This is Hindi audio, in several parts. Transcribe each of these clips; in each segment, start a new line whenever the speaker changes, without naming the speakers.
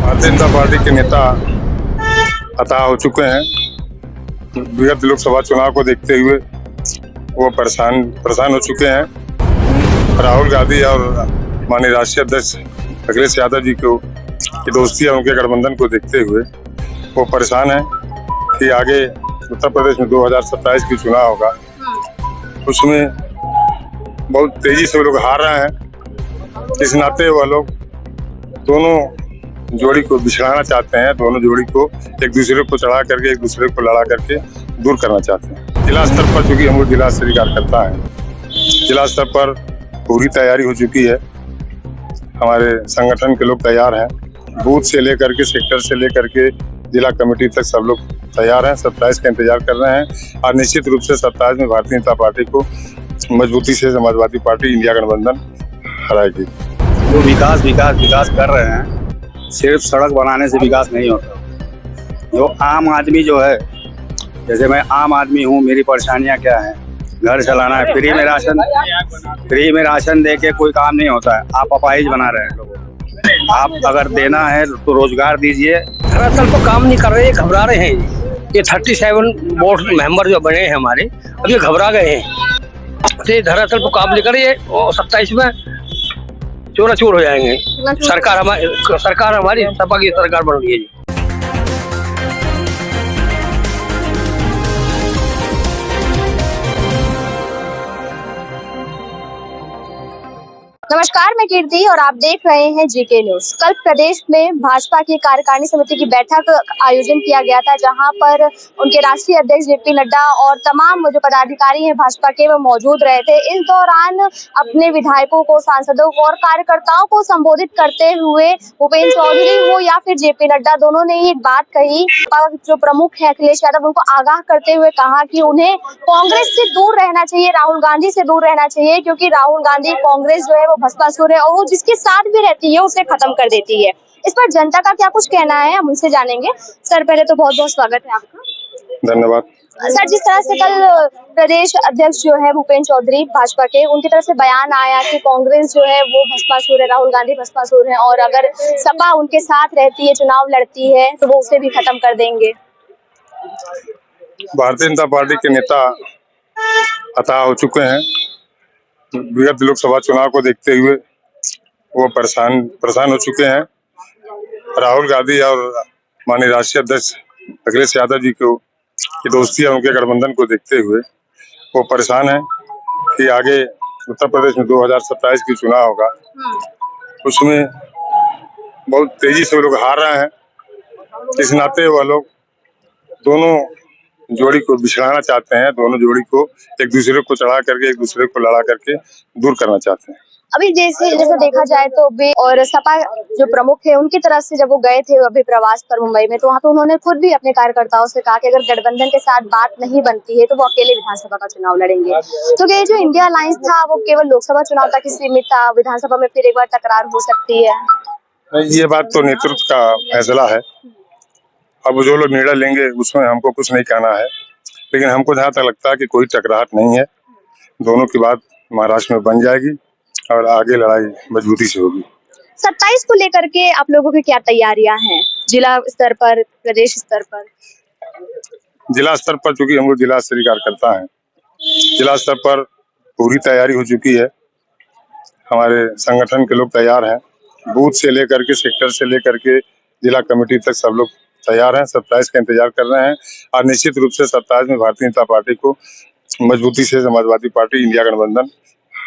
भारतीय जनता पार्टी के नेता अता हो चुके हैं। विगत लोकसभा चुनाव को देखते हुए वो परेशान हो चुके हैं। राहुल गांधी और माननीय राष्ट्रीय अध्यक्ष अखिलेश यादव जी को की दोस्ती और उनके गठबंधन को देखते हुए वो परेशान है कि आगे उत्तर प्रदेश में 2027 की चुनाव होगा, उसमें बहुत तेजी से वो लोग हार रहे हैं। इस नाते वह लोग दोनों जोड़ी को बिछड़ाना चाहते हैं, दोनों जोड़ी को एक दूसरे को चढ़ा करके एक दूसरे को लड़ा करके दूर करना चाहते हैं। जिला स्तर पर चूंकि हम लोग जिला स्तरीय कार्यकर्ता हैं, जिला स्तर पर पूरी तैयारी हो चुकी है। हमारे संगठन के लोग तैयार हैं, बूथ से लेकर के सेक्टर से लेकर के जिला कमेटी तक सब लोग तैयार हैं। 27 का इंतजार कर रहे हैं और निश्चित रूप से 27 में भारतीय जनता पार्टी को मजबूती से समाजवादी पार्टी इंडिया गठबंधन हराएगी।
जो विकास कर रहे हैं, सिर्फ सड़क बनाने से विकास नहीं होता। जो आम आदमी जो है, जैसे मैं आम आदमी हूँ, मेरी परेशानियाँ क्या हैं? घर चलाना है, फ्री में राशन दे के कोई काम नहीं होता है। आप अपाहिज बना रहे हैं लोगों को। आप अगर देना है तो रोजगार दीजिए।
धरातल पर काम नहीं कर रहे, घबरा रहे हैं। ये 37 बोर्ड मेंबर जो बने हैं हमारे, अब ये घबरा गए हैं। तो धरातल पर काम नहीं कर रही है और 27 में चोर हो जाएंगे। सरकार हमारी सपा की सरकार बन रही है जी।
नमस्कार, मैं कीर्ति और आप देख रहे हैं जीके न्यूज। कल प्रदेश में भाजपा की कार्यकारिणी समिति की बैठक आयोजन किया गया था, जहां पर उनके राष्ट्रीय अध्यक्ष जेपी नड्डा और तमाम जो पदाधिकारी हैं भाजपा के वो मौजूद रहे थे। इस दौरान अपने विधायकों को, सांसदों को और कार्यकर्ताओं को संबोधित करते हुए भूपेंद्र चौधरी हो या फिर जेपी नड्डा, दोनों ने एक बात कही। जो प्रमुख है अखिलेश यादव, उनको आगाह करते हुए कहा कि उन्हें कांग्रेस से दूर रहना चाहिए, राहुल गांधी से दूर रहना चाहिए, क्योंकि राहुल गांधी कांग्रेस जो है वो भस्मासुर है और वो जिसके साथ भी रहती है उसे खत्म कर देती है। इस पर जनता का क्या कुछ कहना है, हम उनसे जानेंगे। सर, पहले तो बहुत बहुत स्वागत है आपका।
धन्यवाद।
सर, जिस तरह से कल प्रदेश अध्यक्ष जो है भूपेंद्र चौधरी भाजपा के, उनकी तरफ से बयान आया कि कांग्रेस जो है वो भस्मासुर है, राहुल गांधी भस्मासुर है और अगर सपा उनके साथ रहती है, चुनाव लड़ती है तो वो उसे भी खत्म कर देंगे।
भारतीय जनता पार्टी के नेता अता हो चुके हैं। विगत लोकसभा चुनाव को देखते हुए वो परेशान हो चुके हैं। राहुल गांधी और माननीय राष्ट्रीय अध्यक्ष अखिलेश यादव जी को की दोस्ती और उनके गठबंधन को देखते हुए वो परेशान है कि आगे उत्तर प्रदेश में 2027 की चुनाव होगा, उसमें बहुत तेजी से वो लोग हार रहे हैं। इस नाते वह लोग दोनों जोड़ी को बिछड़ाना चाहते हैं, दोनों जोड़ी को एक दूसरे को चढ़ा करके एक दूसरे को लड़ा करके दूर करना चाहते हैं।
अभी जैसे देखा जाए तो भी और सपा जो प्रमुख है उनकी तरफ से जब वो गए थे अभी प्रवास पर मुंबई में, तो वहाँ पे उन्होंने खुद भी अपने कार्यकर्ताओं से कहा कि अगर गठबंधन के साथ बात नहीं बनती है तो वो अकेले विधानसभा का चुनाव लड़ेंगे। तो ये जो इंडिया अलायंस था वो केवल लोकसभा चुनाव तक ही सीमित था, विधानसभा में फिर एक बार तकरार हो सकती है।
ये बात तो नेतृत्व का फैसला है। अब जो लोग निर्णय लेंगे उसमें हमको कुछ नहीं कहना है, लेकिन हमको जहाँ तक लगता है कि कोई टकराहट नहीं है। दोनों की बात महाराष्ट्र में बन जाएगी और आगे लड़ाई मजबूती से होगी।
27 को लेकर के आप लोगों की क्या तैयारियां हैं, जिला स्तर पर, प्रदेश स्तर पर?
जिला स्तर पर चूंकि हम लोग जिला स्तरीय कार्यकर्ता हैं, जिला स्तर पर पूरी तैयारी हो चुकी है। हमारे संगठन के लोग तैयार हैं, बूथ से लेकर के सेक्टर से लेकर के जिला कमेटी तक सब लोग तैयार हैं। 27 का इंतजार कर रहे हैं और निश्चित रूप से 27 में भारतीय जनता पार्टी को मजबूती से समाजवादी पार्टी इंडिया गठबंधन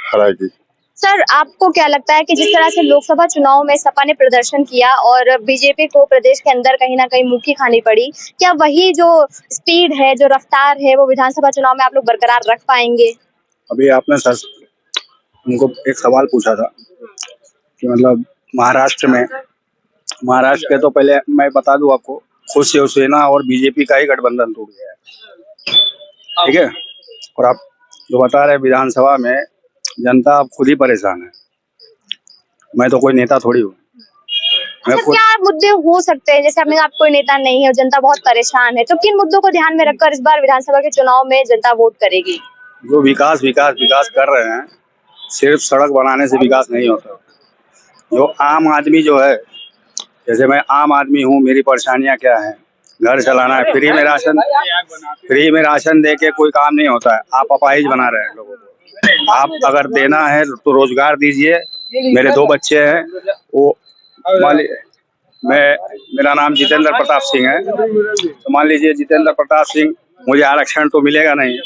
हराएगी।
सर, आपको क्या लगता है कि जिस तरह से लोकसभा चुनाव में सपा ने प्रदर्शन किया और बीजेपी को प्रदेश के अंदर कहीं ना कहीं मुक्की खानी पड़ी, क्या वही जो स्पीड है, जो रफ्तार है, वो विधानसभा चुनाव में आप लोग बरकरार रख पाएंगे?
अभी आपने सर उनको एक सवाल पूछा था कि मतलब महाराष्ट्र के, तो पहले मैं बता दूं आपको, खुद शिवसेना और बीजेपी का ही गठबंधन टूट गया है, ठीक है। और आप जो बता रहे विधानसभा में जनता अब खुद ही परेशान है। मैं तो कोई नेता थोड़ी हूँ।
क्या मुद्दे हो सकते हैं, जैसे आपने आप कोई नेता नहीं है और जनता बहुत परेशान है, तो किन मुद्दों को ध्यान में रखकर इस बार विधानसभा के चुनाव में जनता वोट करेगी?
जो विकास कर रहे हैं, सिर्फ सड़क बनाने से विकास नहीं होता। जो आम आदमी जो है, जैसे मैं आम आदमी हूँ, मेरी परेशानियां क्या है, घर चलाना है, फ्री में राशन दे के कोई काम नहीं होता है। आप अपाहिज बना रहे हैं लोगों को। आप अगर देना है तो रोजगार दीजिए। मेरे 2 बच्चे हैं, वो मेरा नाम जितेंद्र प्रताप सिंह है। तो मान लीजिए जितेंद्र प्रताप सिंह, मुझे आरक्षण तो मिलेगा नहीं,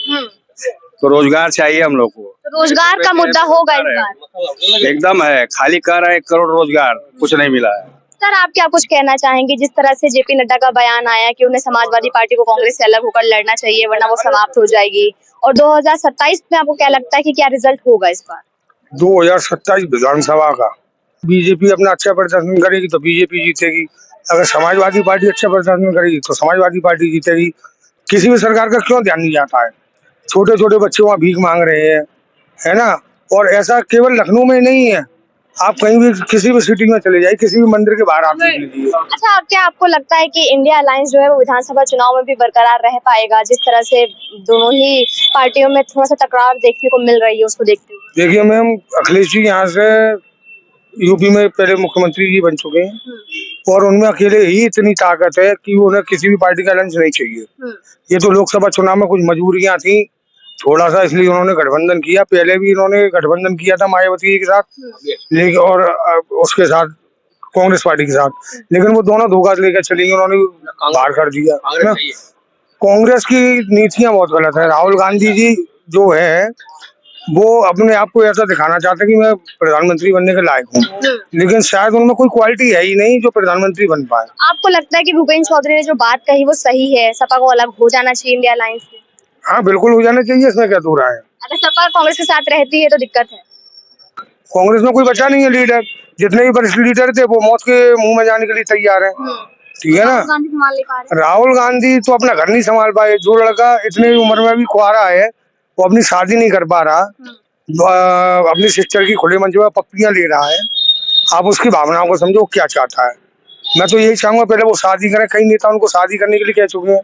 तो रोजगार चाहिए हम लोग को।
तो रोजगार का मुद्दा होगा इस बार।
एकदम है, खाली कर रहे 1 करोड़ रोजगार, कुछ नहीं मिला है।
सर, आप क्या कुछ कहना चाहेंगे जिस तरह से जेपी नड्डा का बयान आया कि उन्हें समाजवादी पार्टी को कांग्रेस से अलग होकर लड़ना चाहिए वरना वो समाप्त हो जाएगी, और 2027 में आपको क्या लगता है कि क्या रिजल्ट होगा इस बार?
2027 विधानसभा का बीजेपी अपना अच्छा प्रदर्शन करेगी तो बीजेपी जीतेगी। अगर समाजवादी पार्टी अच्छा प्रदर्शन करेगी तो समाजवादी पार्टी जीतेगी। किसी भी सरकार का क्यों ध्यान नहीं जाता है? छोटे छोटे बच्चे वहाँ भीख मांग रहे हैं, है ना। और ऐसा केवल लखनऊ में नहीं है, आप कहीं भी किसी भी सिटी में चले जाइए, किसी भी मंदिर के बाहर आप देख लीजिए।
अच्छा, क्या आपको लगता है कि इंडिया अलायंस जो है वो विधानसभा चुनाव में भी बरकरार रह पाएगा? जिस तरह से दोनों ही पार्टियों में थोड़ा सा टकराव देखने को मिल रही है, उसको देखते हुए।
देखिए मैम, अखिलेश जी यहाँ से यूपी में पहले मुख्यमंत्री जी बन चुके हैं और उनमें अकेले ही इतनी ताकत है कि उन्हें किसी भी पार्टी का अलायंस नहीं चाहिए। ये तो लोकसभा चुनाव में कुछ मजबूरियां थी थोड़ा सा, इसलिए उन्होंने गठबंधन किया। पहले भी इन्होंने गठबंधन किया था मायावती के साथ, लेकिन और उसके साथ कांग्रेस पार्टी के साथ, लेकिन वो दोनों धोखा लेकर चली गई, उन्होंने बाहर कर दिया, है ना। कांग्रेस की नीतियां बहुत गलत है। राहुल गांधी जी जो है वो अपने आप को ऐसा दिखाना चाहते हैं कि मैं प्रधानमंत्री बनने के लायक हूँ, लेकिन शायद उनमें कोई क्वालिटी है ही नहीं जो प्रधानमंत्री बन पाए।
आपको लगता है कि भूपेंद्र चौधरी ने जो बात कही वो सही है, सपा को अलग हो जाना चाहिए इंडिया अलायंस से?
हाँ बिल्कुल हो जाना चाहिए, इसमें क्या दूर है।
अगर सपा कांग्रेस के साथ रहती है तो दिक्कत है।
कांग्रेस में कोई बचा नहीं है लीडर, जितने भी वरिष्ठ लीडर थे वो मौत के मुंह में जाने के लिए तैयार है, ठीक है ना। राहुल गांधी तो अपना घर नहीं संभाल पाए। जो लड़का इतनी उम्र में भी कुआरा है वो अपनी शादी नहीं कर पा रहा, अपनी सिस्टर की खुले मंच में पप्पियां ले रहा है, आप उसकी भावनाओं को समझो क्या चाहता है। मैं तो यही चाहूंगा पहले वो शादी करें। कई नेता उनको शादी करने के लिए कह चुके हैं,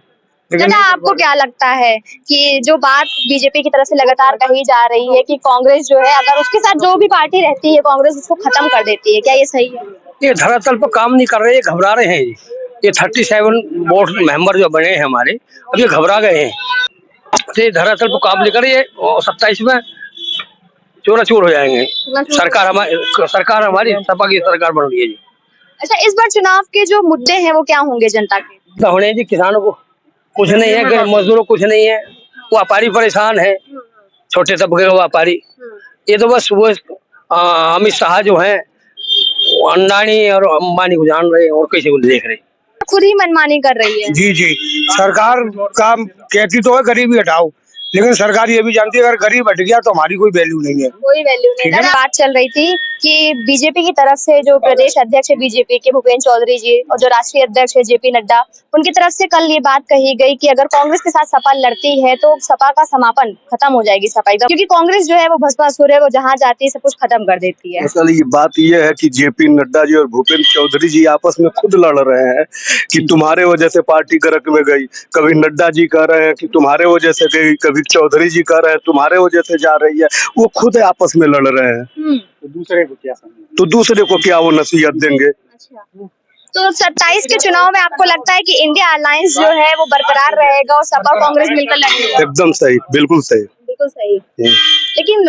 लेकिन
आपको क्या लगता है कि जो बात बीजेपी की तरफ से लगातार कही जा रही है कि कांग्रेस जो है अगर उसके साथ जो भी पार्टी रहती है कांग्रेस उसको खत्म कर देती है, क्या ये सही है?
ये धरातल पर काम नहीं कर रहे, ये घबरा रहे हैं। ये 37 बोर्ड मेंबर जो बने हैं हमारे, अब ये घबरा गए हैं। तो ये धरातल पर काम नहीं कर रही है और 27 में चोर हो जाएंगे। सरकार हमारी सपा की सरकार बन रही है जी।
अच्छा, इस बार चुनाव के जो मुद्दे हैं वो क्या होंगे जनता के?
होने जी, किसानों को कुछ नहीं है, मजदूरों को कुछ नहीं है, व्यापारी परेशान है, छोटे तबके का व्यापारी। ये तो बस वो अमित शाह जो है अंडानी और अंबानी को जान रहे हैं और किसी को नहीं देख रहे।
खुद ही मनमानी कर रही है।
जी जी, सरकार का कहती तो है गरीबी हटाओ, लेकिन सरकार ये भी जानती है अगर गरीब हट गया तो हमारी कोई वैल्यू नहीं है।
कोई वैल्यू नहीं है। बात चल रही थी कि बीजेपी की तरफ से जो प्रदेश अध्यक्ष है बीजेपी के भूपेंद्र चौधरी जी और जो राष्ट्रीय अध्यक्ष है जेपी नड्डा, उनकी तरफ से कल ये बात कही गई कि अगर कांग्रेस के साथ सपा लड़ती है तो सपा का समापन खत्म हो जाएगी सपा एकदम, क्योंकि कांग्रेस जो है वो भस्मासुर है, वो जहाँ जाती है सब कुछ खत्म कर देती है।
असल ये बात ये है कि जेपी नड्डा जी और भूपेंद्र चौधरी जी आपस में खुद लड़ रहे हैं कि तुम्हारे वजह से पार्टी गरक में गई। कभी नड्डा जी कह रहे हैं कि तुम्हारे वजह से गई, कभी चौधरी जी कह रहे हैं तुम्हारे वजह से जा रही है। वो खुद आपस में लड़ रहे हैं, तो दूसरे को क्या वो नसीहत देंगे?
तो 27 के चुनाव में आपको लगता है कि इंडिया अलायंस जो है वो बरकरार रहेगा और सपा कांग्रेस मिलकर लड़ेंगे?
एकदम सही, बिल्कुल सही,
बिल्कुल सही। लेकिन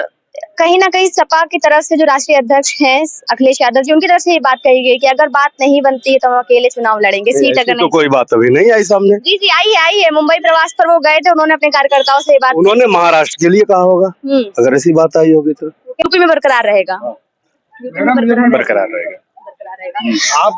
कहीं ना कहीं सपा की तरफ से जो राष्ट्रीय अध्यक्ष हैं अखिलेश यादव जी, उनकी तरफ से ये बात कही गई कि अगर बात नहीं बनती है तो हम अकेले चुनाव लड़ेंगे, सीट अगर नहीं।
तो कोई बात अभी नहीं आई सामने।
जी जी, आई है मुंबई प्रवास पर वो गए थे, उन्होंने अपने कार्यकर्ताओं से ये बात,
उन्होंने महाराष्ट्र के लिए कहा होगा, अगर ऐसी बात आई होगी तो
यूपी में बरकरार रहेगा।
बरकरार रहेगा।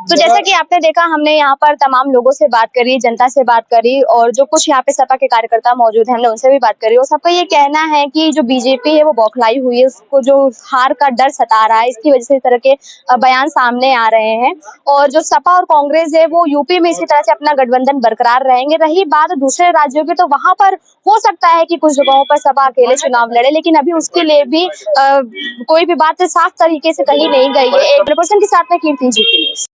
तो जैसा कि आपने देखा, हमने यहाँ पर तमाम लोगों से बात करी, जनता से बात करी, और जो कुछ यहाँ पे सपा के कार्यकर्ता मौजूद हैं हमने उनसे भी बात करी, और सबका ये कहना है कि जो बीजेपी है वो बौखलाई हुई है, उसको जो हार का डर सता रहा है, इसकी वजह से इस तरह के बयान सामने आ रहे हैं। और जो सपा और कांग्रेस है वो यूपी में इसी तरह से अपना गठबंधन बरकरार रहेंगे। रही बात दूसरे राज्यों की, तो वहां पर हो सकता है कि कुछ जगहों पर सपा अकेले चुनाव लड़े, लेकिन अभी उसके लिए भी कोई भी बात साफ तरीके से कही नहीं गई है। 1% के साथ में कीर्ति जी की न्यूज़।